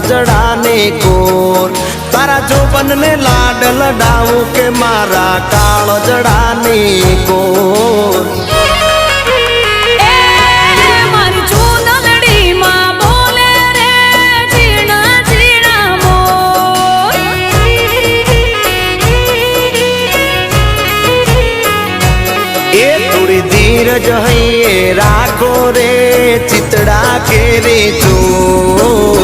जड़ाने core तारा जोबन ने लाड लडाऊ के मारा काल जड़ाने कोर धीरज है राखो रे चितड़ा के रे चोर